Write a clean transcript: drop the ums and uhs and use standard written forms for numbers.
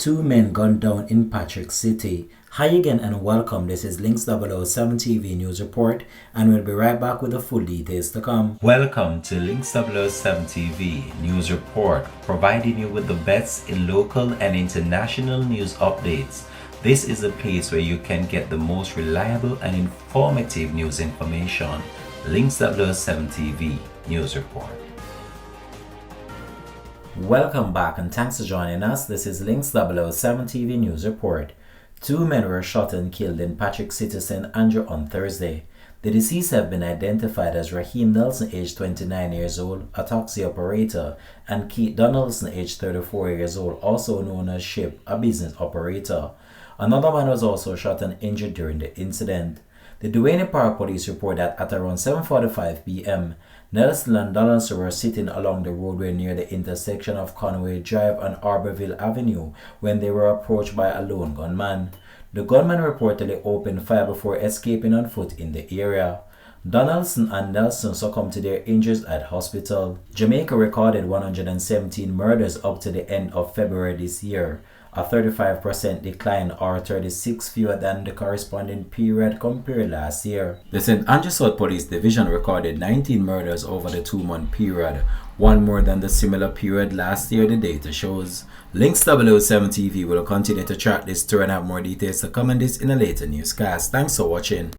Two men gunned down in Patrick City. Hi again and welcome. This is Links 007 TV News Report, and we'll be right back with the full details to come. Welcome to Links 007 TV News Report, providing you with the best in local and international news updates. This is a place where you can get the most reliable and informative news information. Links 007 TV News Report. Welcome back and thanks for joining us. This is Links 007 TV News Report. Two men were shot and killed in Patrick City, St. Andrew on Thursday. The deceased have been identified as Raheem Nelson, aged 29 years old, a taxi operator, and Keith Donaldson, aged 34 years old, also known as Ship, a business operator. Another man was also shot and injured during the incident. The Duane Park Police report that at around 7:45 p.m., Nelson and Donaldson were sitting along the roadway near the intersection of Conway Drive and Arborville Avenue when they were approached by a lone gunman. The gunman reportedly opened fire before escaping on foot in the area. Donaldson and Nelson succumbed to their injuries at hospital. Jamaica recorded 117 murders up to the end of February this year, a 35% decline or 36 fewer than the corresponding period compared last year. The St. Andrew South Police Division recorded 19 murders over the 2-month period, one more than the similar period last year, the data shows. Links 007 TV will continue to track this story and have more details to come on this in a later newscast. Thanks for watching.